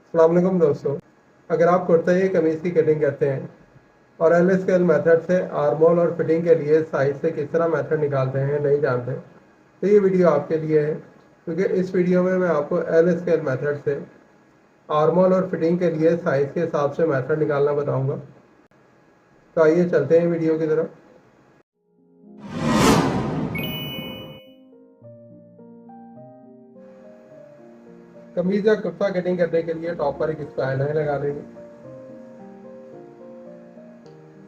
अस्सलाम वालेकुम दोस्तों। अगर आप कुर्ते या कमीज़ की कटिंग करते हैं और एल स्केल मेथड से आर्मोल और फिटिंग के लिए साइज से किस तरह मेथड निकालते हैं नहीं जानते, तो ये वीडियो आपके लिए है, क्योंकि इस वीडियो में मैं आपको एल स्केल मेथड से आर्मोल और फिटिंग के लिए साइज के हिसाब से मेथड निकालना बताऊंगा। तो आइए चलते हैं वीडियो की तरफ। कमीज या कुर्ता कटिंग करने के लिए टॉप पर एक स्क्वायर लाइन लगा लेंगे।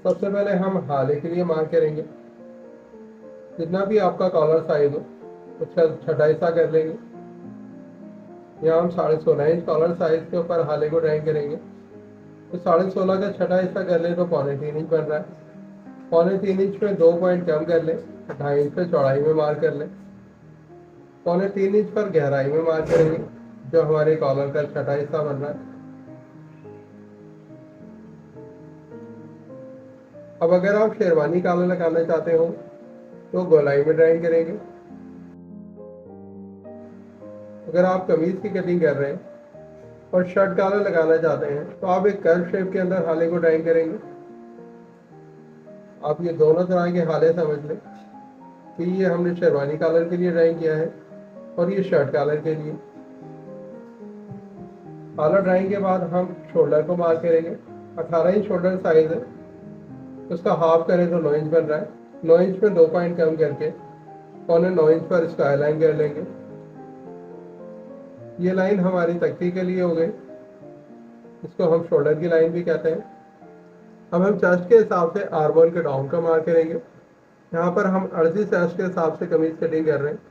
सबसे पहले हम हाले के लिए मार्क करेंगे। जितना भी आपका कॉलर साइज हो उसका छठा हिस्सा कर लेंगे। यहाँ हम 16.5 इंच कॉलर साइज के ऊपर हाले को ड्राइंग करेंगे। तो 16.5 का छठा हिस्सा कर लें तो 3.25 इंच बन रहा है। 3.25 इंच में 2 पॉइंट कम कर लें, 2.5 इंच पे चौड़ाई में मार्क कर लें। 3.25 इंच पर गहराई में मार्क करेंगे, जो हमारे कॉलर का छठा हिस्सा बन रहा है। अब अगर आप शेरवानी कॉलर लगाना चाहते हो तो गोलाई में ड्राइंग करेंगे। अगर आप कमीज की कटिंग कर रहे हैं और शर्ट कॉलर लगाना चाहते हैं तो आप एक कर्व शेप के अंदर हाले को ड्राइंग करेंगे। आप ये दोनों तरह के हाले समझ लें कि ये हमने शेरवानी कॉलर के लिए ड्राइंग किया है और ये शर्ट कॉलर के लिए। कॉलर ड्राइंग के बाद हम शोल्डर को मार्क करेंगे। 18 इंच शोल्डर साइज है, उसका हाफ करें तो 9 इंच बन रहा है। 9 इंच में 2 पॉइंट कम करके 9.25 इंच पर स्क्वायर लाइन कर लेंगे। ये लाइन हमारी तख्ती के लिए हो गई, इसको हम शोल्डर की लाइन भी कहते हैं। अब हम चेस्ट के हिसाब से आर्मोल के डाउन का मार्क करेंगे। यहाँ पर हम अर्जी चेस्ट के हिसाब से कमीज कटिंग कर रहे हैं,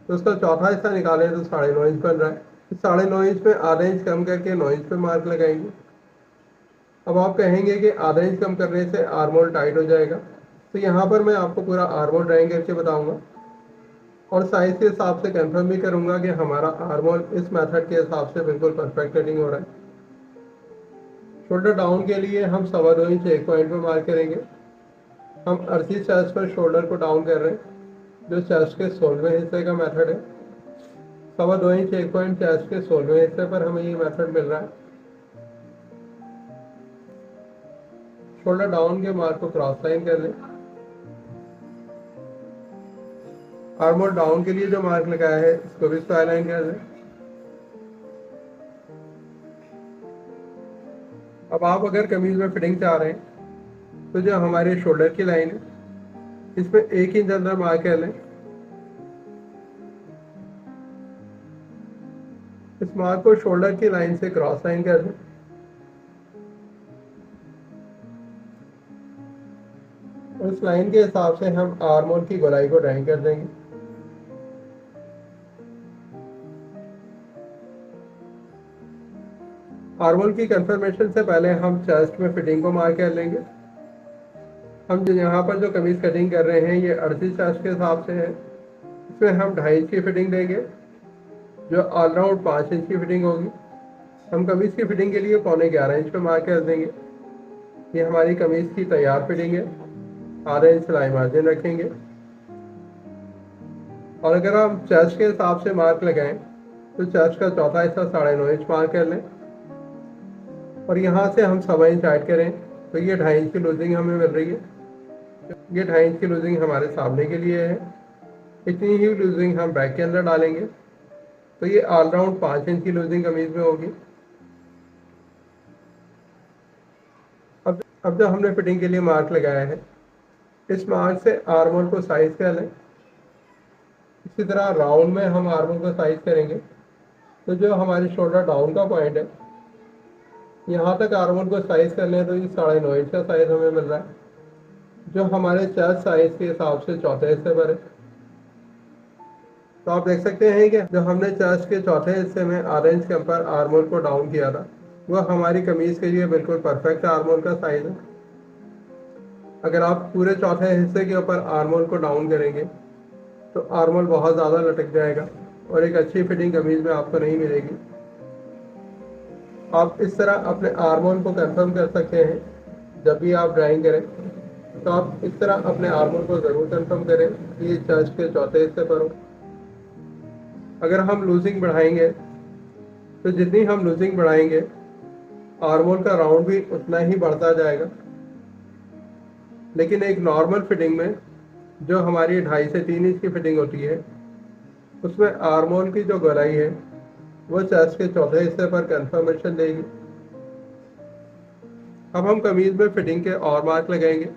तो उसका चौथा हिस्सा निकालें तो 9.5 इंच बन रहा है। 9.5 इंच में आधा इंच कम करके 9 इंच पे मार्क लगाएंगे। अब आप कहेंगे कि आधा इंच कम करने से आर्मोल टाइट हो जाएगा, तो यहाँ पर मैं आपको पूरा आर्मोल ड्राइंग करके बताऊंगा और साइज के हिसाब से कंफर्म भी करूंगा कि हमारा आर्मोल इस मेथड के हिसाब से बिल्कुल परफेक्ट कटिंग हो रहा है। शोल्डर डाउन के लिए हम 2.25 इंच एक पॉइंट पे मार्क करेंगे। हम अर्जी चेस्ट पर शोल्डर को डाउन कर रहे हैं, जो चेस्ट के 16वें हिस्से का मेथड है। 2.25 इंच एक पॉइंट चेस्ट के 16वें हिस्से पर हमें ये मेथड मिल रहा है। शोल्डर डाउन के मार्क को क्रॉस लाइन कर लें। आर्मोल डाउन के लिए जो मार्क लगाया है इसको भी स्क्वायर लाइन कर लें। अब आप अगर कमीज में फिटिंग चाह रहे हैं तो जो हमारे शोल्डर की लाइन है इसमें 1 इंच अंदर मार्क कर लें। इस मार्क को शोल्डर की लाइन से क्रॉस लाइन कर लें। और इस लाइन के हिसाब से हम आर्मोल की गोलाई को ड्राइंग कर देंगे। आर्मोल की कंफर्मेशन से पहले हम चेस्ट में फिटिंग को मार्क कर लेंगे। हम जो यहाँ पर जो कमीज कटिंग कर रहे हैं ये अर्जी चेस्ट के हिसाब से है। इसमें हम 2.5 इंच की फिटिंग देंगे, जो ऑलराउंड 5 इंच की फिटिंग होगी। हम कमीज की फिटिंग के लिए 11.25 इंच पे मार्क कर देंगे। ये हमारी कमीज की तैयार फिटिंग है। आधा इंच सिलाई मार्जिन रखेंगे और अगर हम चेस्ट के हिसाब से मार्क लगाएं तो चेस्ट का चौथा हिस्सा 9.5 इंच मार्क कर लें और यहाँ से हम 1.25 इंच ऐड करें तो ये 2.5 इंच की लूजिंग हमें मिल रही है। ये 2.5 इंच की लूजिंग हमारे सामने के लिए है। इतनी ही लूजिंग हम बैक के अंदर डालेंगे तो ये ऑलराउंड 5 इंच की लूजिंग कमीज में होगी। अब जब हमने फिटिंग के लिए मार्क लगाया है, इस मार्क से आर्मोल को साइज कर लें। इसी तरह राउंड में हम आर्मोल को साइज करेंगे तो जो हमारी शोल्डर डाउन का पॉइंट है यहाँ तक आर्मोल को साइज कर लें तो ये 9.5 इंच का साइज हमें मिल रहा है, जो हमारे चेस्ट साइज के हिसाब से चौथे हिस्से पर है। तो आप देख सकते हैं कि जो हमने चेस्ट के चौथे हिस्से में आधा इंच कम पर आर्मोल को डाउन किया था वह हमारी कमीज के लिए बिल्कुल परफेक्ट आर्मोल का साइज है। अगर आप पूरे चौथे हिस्से के ऊपर आर्मोल को डाउन करेंगे तो आर्मोल बहुत ज़्यादा लटक जाएगा और एक अच्छी फिटिंग कमीज में आपको नहीं मिलेगी। आप इस तरह अपने आर्मोल को कंफर्म कर सकते हैं। जब भी आप ड्राइंग करें तो आप इस तरह अपने आर्मोल को ज़रूर कंफर्म करें कि ये चेस्ट के चौथे हिस्से पर हो। अगर हम लूजिंग बढ़ाएंगे तो जितनी हम लूजिंग बढ़ाएंगे आर्म होल का राउंड भी उतना ही बढ़ता जाएगा। लेकिन एक नॉर्मल फिटिंग में जो हमारी 2.5 से 3 इंच की फिटिंग होती है उसमें आर्म होल की जो गहराई है वो चेस्ट के चौथे हिस्से पर कंफर्मेशन देगी। अब हम कमीज में फिटिंग के और मार्क लगाएंगे।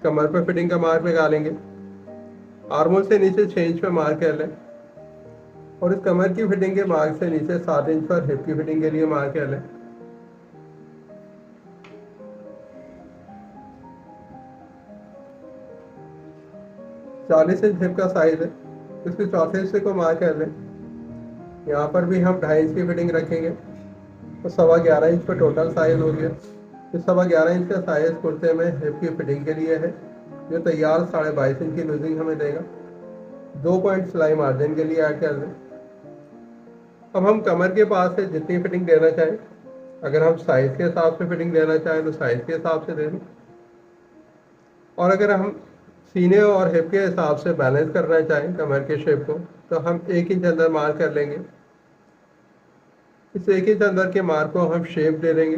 कमर पे फिटिंग का मार्क लगा लेंगे। आर्म होल से नीचे 6 इंच पे मार्क कर लें और इस कमर की फिटिंग के मार्क से नीचे 7 इंच पर हिप की फिटिंग के लिए मार्क कर लें। चालीस इंच हिप का साइज है, इसके चौथे हिस्से को मार्क कर लें। यहाँ पर भी हम 2.5 इंच की फिटिंग रखेंगे तो 11.25 इंच पर टोटल साइज हो गया। इस 11.25 इंच का साइज कुर्ते में हिप की फिटिंग के लिए है जो तैयार 22.5 इंच की लूजिंग हमें देगा। 2 पॉइंट सिलाई मार्जिन के लिए ऐड कर दें। अब हम कमर के पास से जितनी फिटिंग देना चाहें, अगर हम साइज के हिसाब से फिटिंग देना चाहें तो साइज के हिसाब से दे दें, और अगर हम सीने और हिप के हिसाब से बैलेंस करना चाहें कमर के शेप को तो हम 1 इंच अंदर मार्क कर लेंगे। इस 1 इंच अंदर के मार्क को हम शेप दे देंगे।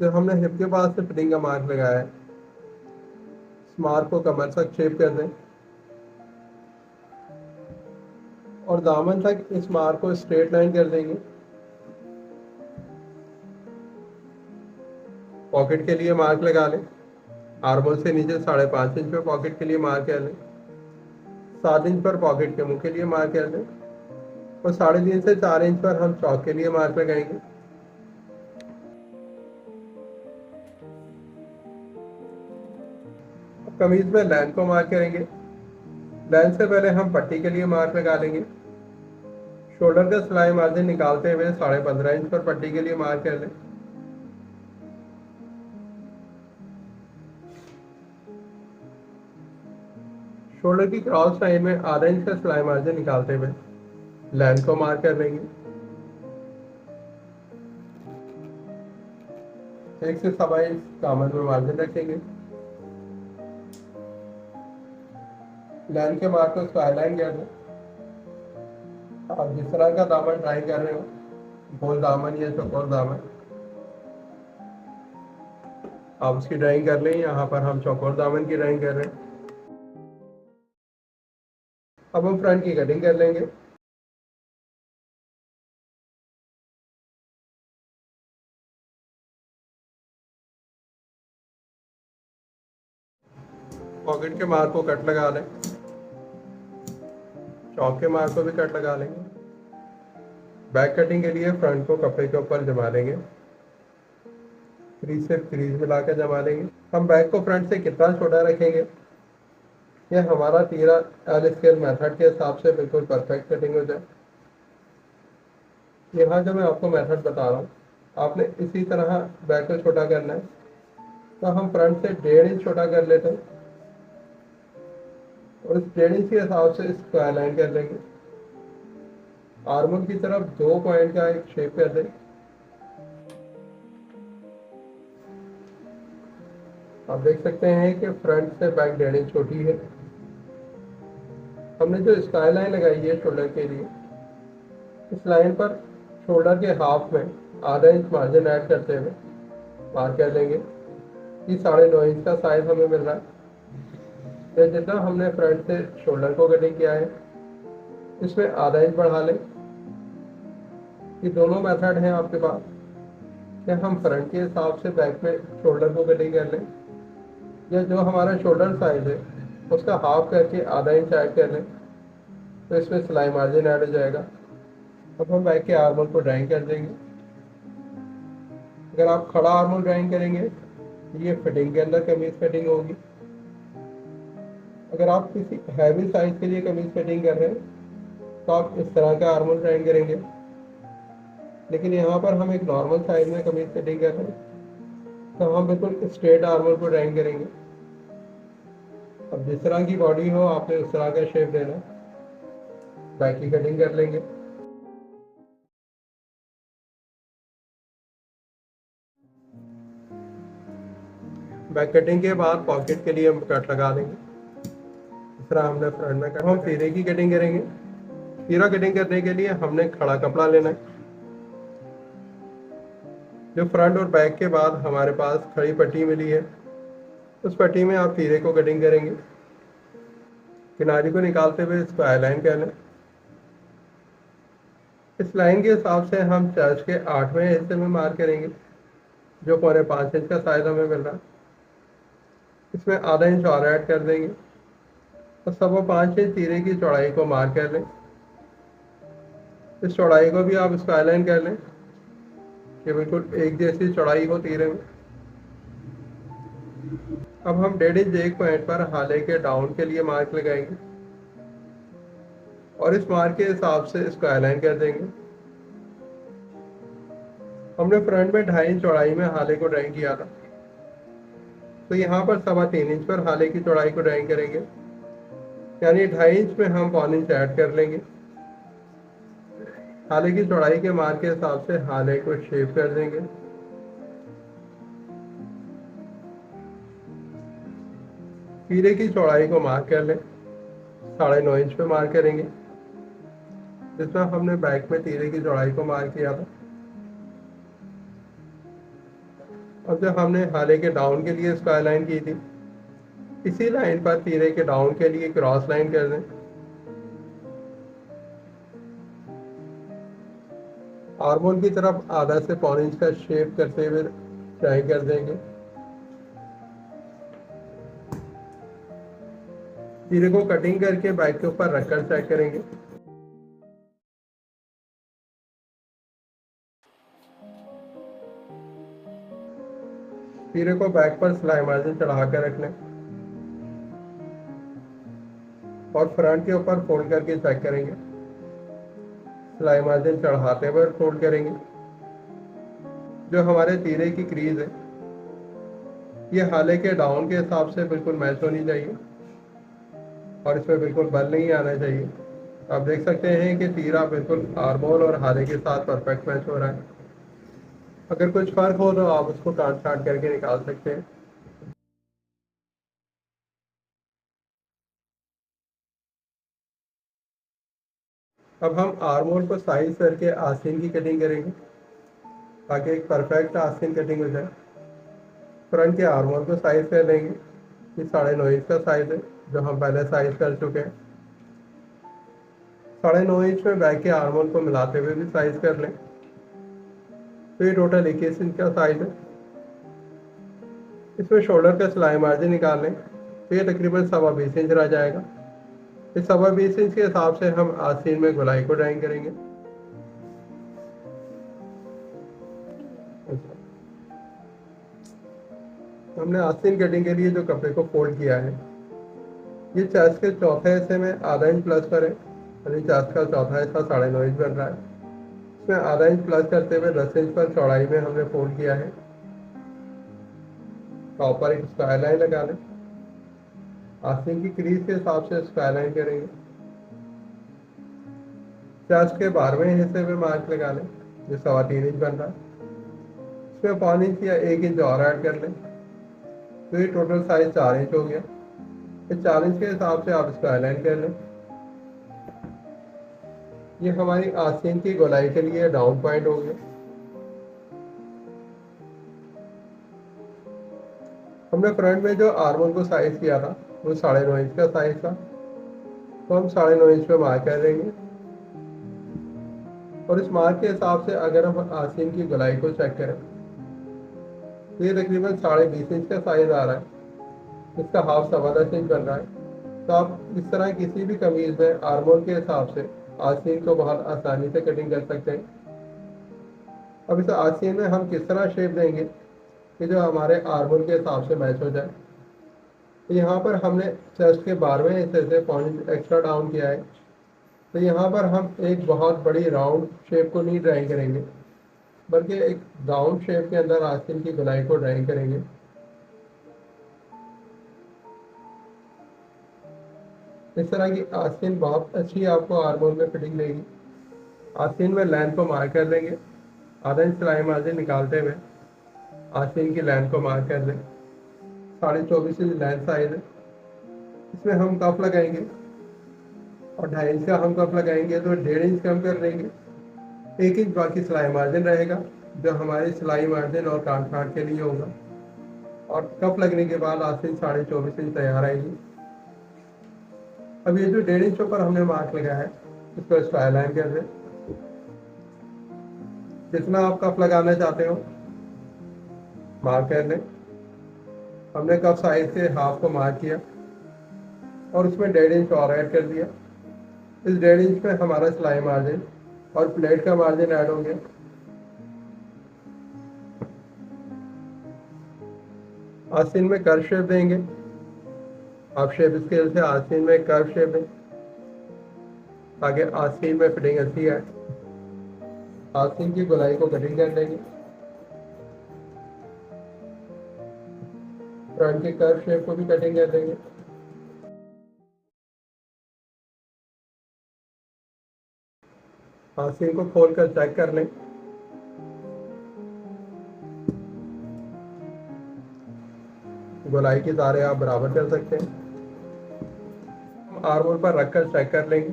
तो हमने हिप के पास से फिटिंग का मार्क लगाया है, इस मार्क को कमर तक शेप कर दें और दामन तक इस मार्क को स्ट्रेट लाइन कर देंगे। पॉकेट के लिए मार्क लगा लें। आर्म होल से नीचे 5.5 इंच पर पॉकेट के लिए मार्क कर लें। 7 इंच पर पॉकेट के मुंह के लिए मार्क कर लें और 3.5 से 4 इंच पर हम चौक के लिए मार्क लगाएंगे। कमीज में लाइन को मार्क करेंगे। लाइन से पहले हम पट्टी के लिए मार्क लगा लेंगे। शोल्डर का सिलाई मार्जिन निकालते हुए 15.5 इंच पर पट्टी के लिए मार्क कर लें। शोल्डर की क्रॉस लाइन में आधा इंच का सिलाई मार्जिन निकालते हुए लाइन को मार्क कर लेंगे। 1 से 1.25 इंच दामन में मार्जिन रखेंगे। लाइन के मार्क को स्क्वायर लाइन कर दें। आप जिस तरह का दामन ट्राई कर रहे हो, गोल दामन या चौकोर दामन, आप उसकी ड्राइंग कर लें। यहाँ पर हम चौकोर दामन की ड्राइंग कर रहे हैं। अब हम फ्रंट की कटिंग कर लेंगे। पॉकेट के मार्क को कट लगा लें। चौक के मार्क को भी कट लगा लेंगे। बैक कटिंग के लिए फ्रंट को कपड़े के ऊपर जमा लेंगे। क्रीज से क्रीज मिलाकर जमा लेंगे। हम बैक को फ्रंट से कितना छोटा रखेंगे यह हमारा तीरा एल स्केल मेथड के हिसाब से बिल्कुल परफेक्ट कटिंग हो जाए। यहाँ जो मैं आपको मेथड बता रहा हूँ आपने इसी तरह बैक को छोटा करना है। तो हम फ्रंट से 1.5 इंच छोटा कर लेते हैं और इस 1.5 इंच के हिसाब से स्क्वायर लाइन कर लेंगे। आर्म की तरफ 2 पॉइंट का एक शेप कर दें। आप देख सकते हैं कि फ्रंट से बैक 1.5 इंच छोटी है। हमने जो स्क्वायर लाइन लगाई है शोल्डर के लिए, इस लाइन पर शोल्डर के हाफ में आधा इंच मार्जिन ऐड करते हुए मार्क कर लेंगे कि 9.5 इंच का साइज हमें मिल रहा है। तो जितना हमने फ्रंट से शोल्डर को कटिंग किया है इसमें आधा इंच बढ़ा लें। ये दोनों मेथड हैं आपके पास, या हम फ्रंट के हिसाब से बैक में शोल्डर को कटिंग कर लें या जो हमारा शोल्डर साइज है उसका हाफ करके आधा इंच ऐड कर लें तो इसमें सिलाई मार्जिन ऐड हो जाएगा। अब हम बैक के आर्म होल को ड्राइंग कर देंगे। अगर आप खड़ा आर्म होल ड्राइंग करेंगे ये फिटिंग के अंदर कमीज फिटिंग होगी। अगर आप किसी हैवी साइज के लिए कमीज फिटिंग कर रहे हैं तो आप इस तरह का आर्म होल ड्राइंग करेंगे, लेकिन यहाँ पर हम एक नॉर्मल साइज में कमीज फिटिंग कर रहे हैं तो हम बिल्कुल स्ट्रेट आर्म होल को ड्राइंग करेंगे। अब जिस तरह की बॉडी हो आपने उस तरह का शेप देना। बैक की कटिंग कर लेंगे। बैक कटिंग के बाद पॉकेट के लिए हम कट लगा देंगे। इस तरह हमने फ्रंट में कट। हम तीरे की कटिंग करेंगे। तीरा कटिंग करने के लिए हमने खड़ा कपड़ा लेना है। जो फ्रंट और बैक के बाद हमारे पास खड़ी पट्टी मिली है, उस पट्टी में आप तीरे को कटिंग करेंगे। किनारी को निकालते हुए इसको आई लाइन कह लें। इस लाइन के हिसाब से हम चर्च के 8वें हिस्से में मार्क करेंगे, जो 4.5 इंच का साइज हमें मिल रहा है। इसमें आधा इंच और ऐड कर देंगे और 5.25 इंच तीरे की चौड़ाई को मार्क कर लें। इस चौड़ाई को भी आप इसको आई लाइन कर लें कि बिल्कुल एक जैसी चौड़ाई हो तीरे में। अब हम 1.5 इंच एक पॉइंट पर हाले के डाउन के लिए मार्क लगाएंगे और इस मार्क के हिसाब से इसको अलाइन कर देंगे। हमने फ्रंट में 2.5 इंच चौड़ाई में हाले को ड्राइंग किया था, तो यहाँ पर 3.25 इंच पर हाले की चौड़ाई को ड्राइंग करेंगे, यानी 2.5 इंच में हम 1 इंच ऐड कर लेंगे। हाले की चौड़ाई के मार्क के हिसाब से हाले को शेप कर देंगे। तीरे की चौड़ाई को मार्क कर लें, 9.5 इंच पे मार्क करेंगे, जितना हमने बैक में तीरे की चौड़ाई को मार्क किया था। अब जब हमने हाले के डाउन के लिए इसको अलाइन की थी, इसी लाइन पर तीरे के डाउन के लिए क्रॉस लाइन कर दें। आर्मोल की तरफ आधा से 1.25 इंच का शेप करते हुए ड्राइंग कर देंगे। तीरे को कटिंग करके बैक के ऊपर रखकर चेक करेंगे। तीरे को बैक पर सिलाई मार्जिन चढ़ा कर रख लें और फ्रंट के ऊपर फोल्ड करके चेक करेंगे। सिलाई मार्जिन चढ़ाते हुए फोल्ड करेंगे। जो हमारे तीरे की क्रीज है, ये हाले के डाउन के हिसाब से बिल्कुल मैच होनी चाहिए और इसमें बिल्कुल बल नहीं आना चाहिए। आप देख सकते हैं कि तीरा बिल्कुल आर्मोल और हाले के साथ परफेक्ट मैच हो रहा है। अगर कुछ फर्क हो तो आप उसको काट काट करके निकाल सकते हैं। अब हम आर्मोल को साइज करके आस्तीन की कटिंग करेंगे, ताकि एक परफेक्ट आस्तीन कटिंग हो जाए। फ्रंट के आर्मोल को साइज कर लेंगे। ये 9.5 इंच का साइज है, जो हम पहले साइज कर चुके हैं। 9.5 इंच में बैक के आर्मोल को मिलाते हुए भी साइज कर लें, तो ये टोटल 21 इंच का साइज है। इसमें शोल्डर का सिलाई मार्जिन निकाल लें, तो ये तकरीबन 20.25 इंच रह जाएगा। इस 20.25 इंच के हिसाब से हम आस्तीन में गोलाई को ड्राइंग करेंगे। हमने आस्तीन कटिंग के लिए जो कपड़े को फोल्ड किया है, ये चेस्ट के चौथे हिस्से में आधा इंच प्लस पर है, यानी चेस्ट का चौथा हिस्सा 9.5 इंच बन रहा है। इसमें आधा इंच प्लस करते हुए 10 इंच पर चौड़ाई में हमने फोल्ड किया है। टॉप पर एक स्क्वायर लाइन लगा लें। आस्तीन की क्रीज के हिसाब से स्क्वायर लाइन करेंगे। चेस्ट के 12वें हिस्से में मार्क लगा लें, जो 3.25 इंच बन रहा है। इसमें 1 इंच या 1 इंच और ऐड कर लें, तो ये टोटल साइज 4 इंच हो गया। इस 4 इंच के हिसाब से आप इसको अलाइन कर लें। ये हमारी आस्तीन की गोलाई के लिए डाउन पॉइंट हो गया। हमने फ्रंट में जो आर्मोल को साइज किया था, वो 9.5 इंच का साइज था, तो हम 9.5 इंच पे मार्क कर देंगे। और इस मार्क के हिसाब से अगर हम आस्तीन की गोलाई को चेक करें, तो ये तकरीबन 20.5 इंच का साइज आ रहा है। इसका हाफ 10.25 इंच बन रहा है। तो आप इस तरह किसी भी कमीज में आर्मोल के हिसाब से आस्तीन को बहुत आसानी से कटिंग कर सकते हैं। अब इस आस्तीन में हम किस तरह शेप देंगे कि जो हमारे आर्मोल के हिसाब से मैच हो जाए। तो यहाँ पर हमने चेस्ट के 12वें हिस्से से 1 इंच एक्स्ट्रा डाउन किया है। तो यहाँ पर हम एक बहुत बड़ी राउंड शेप को नहीं ड्राइंग करेंगे, बल्कि एक राउंड शेप के अंदर आस्तीन की गोलाई को ड्राइंग करेंगे। इस तरह की आस्तीन बहुत अच्छी आपको आर्मोल में फिटिंग देगी। आस्तीन में लेंथ को मार्क कर लेंगे। आधा इंच सिलाई मार्जिन निकालते हुए आस्तीन की लेंथ को मार्क कर लें। 24.5 इंच लेंथ साइज है। इसमें हम कफ लगाएंगे और 2.5 इंच का हम कफ लगाएंगे तो 1.5 इंच कम कर देंगे। 1 इंच बाकी सिलाई मार्जिन रहेगा जो हमारी सिलाई मार्जिन और काट काट के लिए होगा। और कप लगने के बाद आस्तीन 24.5 इंच तैयार आएगी। अब ये जो 1.5 इंच ऊपर हमने मार्क लगाया है इसको स्टाइल लाइन कर दें। जितना आप कप लगाना चाहते हो मार्क कर लें। हमने कप साइज के हाफ को मार्क किया और उसमें 1.5 इंच और ऐड कर दिया। इस 1.5 इंच में हमारा सिलाई मार्जिन और प्लेट का मार्जिन ऐड हो गया। आस्तीन में कर्व शेप देंगे। आप शेप स्केल से आस्तीन में कर्व शेप दें ताकि आस्तीन में फिटिंग अच्छी आए। आस्तीन की गोलाई को कटिंग कर लेंगे। फ्रंट के कर्व शेप को भी कटिंग कर देंगे। आस्तीन को खोलकर चेक कर लें। गोलाई की तारे आप बराबर कर सकते हैं। हम आर्मोल पर रखकर चेक कर लेंगे।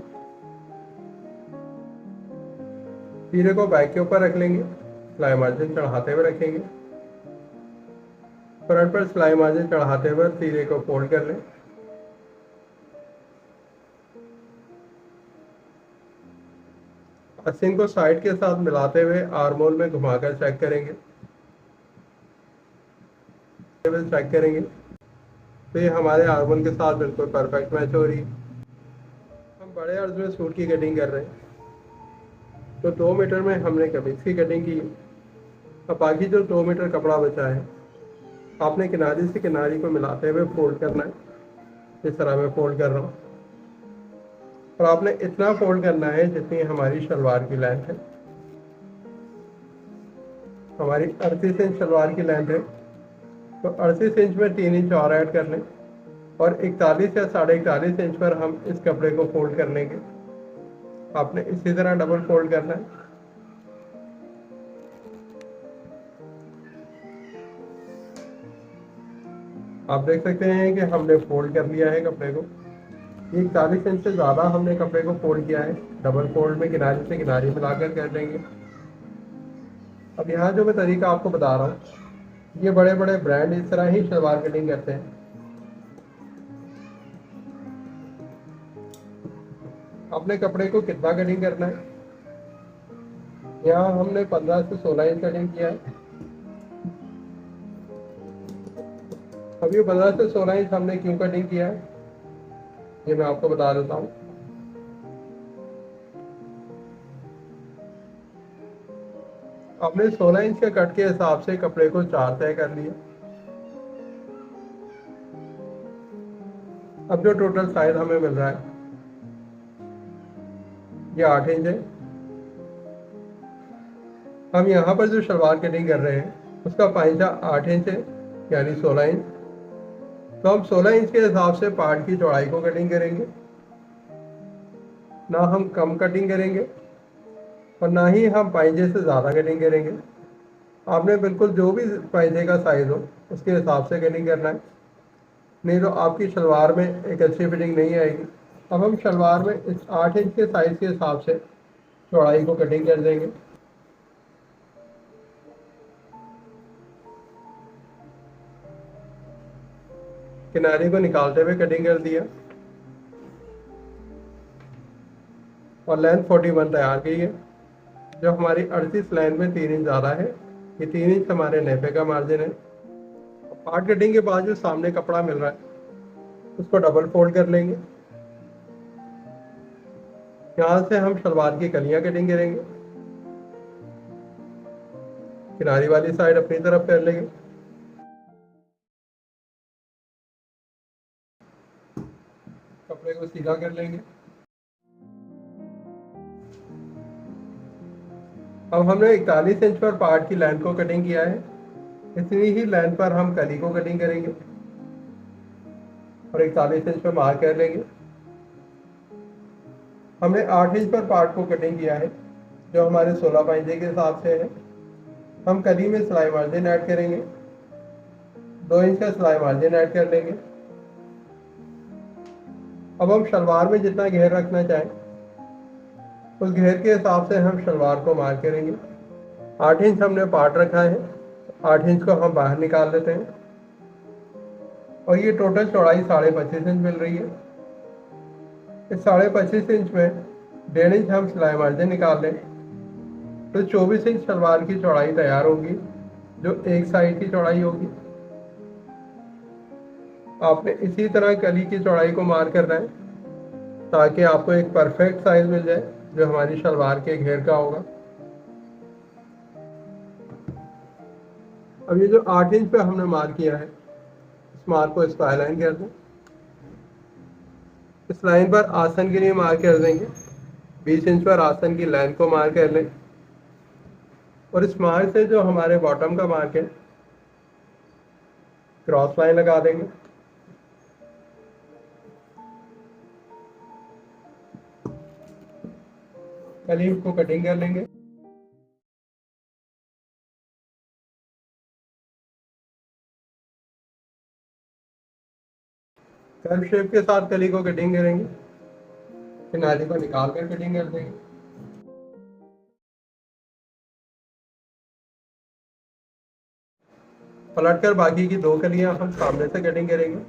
तीरे को बैक के ऊपर रख लेंगे। सिलाई मार्जिन चढ़ाते हुए रखेंगे। फ्रंट पर सिलाई मार्जिन चढ़ाते हुए तीरे को फोल्ड कर लें। आस्तीन को साइड के साथ मिलाते हुए आर्मोल में घुमाकर चेक करेंगे। चेक करेंगे तो ये हमारे आर्मोल के साथ बिल्कुल परफेक्ट मैच हो रही है। हम बड़े अर्ज में सूट की कटिंग कर रहे हैं तो 2 मीटर में हमने कमीज की कटिंग की। अब बाकी जो 2 मीटर कपड़ा बचा है आपने किनारे से किनारे को मिलाते हुए फोल्ड करना है। इस तरह मैं फोल्ड कर रहा हूँ और आपने इतना फोल्ड करना है जितनी हमारी शलवार की लेंथ है। हमारी 38 इंच शलवार की लेंथ है तो 38 इंच में 3 इंच और ऐड कर लें और 41 या 41.5 इंच पर हम इस कपड़े को फोल्ड कर लेंगे। आपने इसी तरह डबल फोल्ड करना है। आप देख सकते हैं कि हमने फोल्ड कर लिया है कपड़े को। 41 इंच से ज़्यादा हमने कपड़े को फोल्ड किया है। डबल फोल्ड में किनारे से किनारे मिलाकर कर देंगे। अब यहाँ जो मैं तरीका आपको बता रहा हूँ ये बड़े बड़े ब्रांड इस तरह ही शलवार कटिंग करते हैं। अपने कपड़े को कितना कटिंग करना है, यहाँ हमने 15 से 16 इंच कटिंग किया है। अब ये 15 से 16 इंच हमने क्यों कटिंग किया है ये मैं आपको बता देता हूँ। आपने 16 इंच के कट के हिसाब से कपड़े को 4 तय कर लिया। अब जो टोटल साइज हमें मिल रहा है ये 8 इंच है। हम यहाँ पर जो शलवार कटिंग कर रहे हैं उसका पाइंचा 8 इंच है यानी 16 इंच। तो हम 16 इंच के हिसाब से पार्ट की चौड़ाई को कटिंग करेंगे। ना हम कम कटिंग करेंगे और ना ही हम पाइंजे से ज़्यादा कटिंग करेंगे। आपने बिल्कुल जो भी पाइंजे का साइज़ हो उसके हिसाब से कटिंग करना है, नहीं तो आपकी शलवार में एक अच्छी फिटिंग नहीं आएगी। अब हम शलवार में इस 8 इंच के साइज़ के हिसाब से चौड़ाई को कटिंग कर देंगे। किनारे को निकालते हुए कटिंग कर दिया और लेंथ 41 तैयार की है। जो हमारी 38 लाइन में 3 इंच ज़्यादा है, ये 3 इंच हमारे नेफे का मार्जिन है। पार्ट कटिंग के बाद जो सामने कपड़ा मिल रहा है उसको डबल फोल्ड कर लेंगे। यहाँ से हम शलवार की कलियां कटिंग करेंगे। किनारी वाली साइड अपनी तरफ कर लेंगे। कपड़े को सीधा कर लेंगे। अब हमने 41 इंच पर पार्ट की लेंथ को कटिंग किया है, इतनी ही लेंथ पर हम कली को कटिंग करेंगे और 41 इंच पर मार्क कर लेंगे। हमने 8 इंच पर पार्ट को कटिंग किया है जो हमारे 16 पाइंजे के हिसाब से है। हम कली में सिलाई मार्जिन ऐड करेंगे। 2 इंच का सिलाई मार्जिन ऐड कर लेंगे। अब हम शलवार में जितना घेर रखना चाहें उस घेर के हिसाब से हम शलवार को मार्क करेंगे। 8 इंच हमने पार्ट रखा है, 8 इंच को हम बाहर निकाल लेते हैं और ये टोटल चौड़ाई 25.5 इंच मिल रही है। इस 25.5 इंच में 1.5 इंच हम सिलाई मार्जिन निकाल लें तो 24 इंच सलवार की चौड़ाई तैयार होगी, जो एक साइड की चौड़ाई होगी। आपने इसी तरह कली की चौड़ाई को मार्क करना है ताकि आपको एक परफेक्ट साइज मिल जाए जो हमारी शलवार के घेर का होगा। अब ये जो 8 इंच पे हमने मार्क किया है इस मार्क को स्क्वायर लाइन कर दें। इस लाइन पर आसन के लिए मार्क कर देंगे। 20 इंच पर आसन की लाइन को मार्क कर लें और इस मार्क से जो हमारे बॉटम का मार्क है क्रॉस लाइन लगा देंगे। कली को कटिंग कर लेंगे। कर्व शेप के साथ कली को कटिंग करेंगे, किनारे को निकाल कर कटिंग कर देंगे। पलट कर बाकी की 2 कलियां हम सामने से कटिंग करेंगे।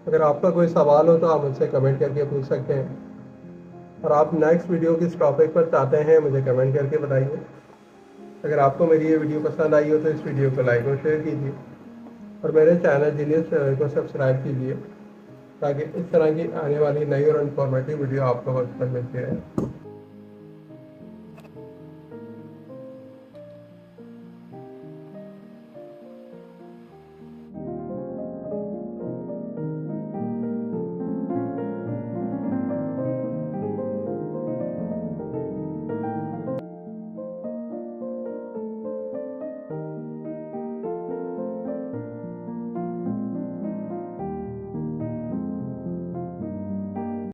अगर आपका कोई सवाल हो तो आप मुझसे कमेंट करके पूछ सकते हैं और आप नेक्स्ट वीडियो किस टॉपिक पर चाहते हैं मुझे कमेंट करके बताइए। अगर आपको मेरी ये वीडियो पसंद आई हो तो इस वीडियो को लाइक और शेयर कीजिए और मेरे चैनल जीनियस चैनल को सब्सक्राइब कीजिए ताकि इस तरह की आने वाली नई और इन्फॉर्मेटिव वीडियो आपको वक्त पर मिलती रहे।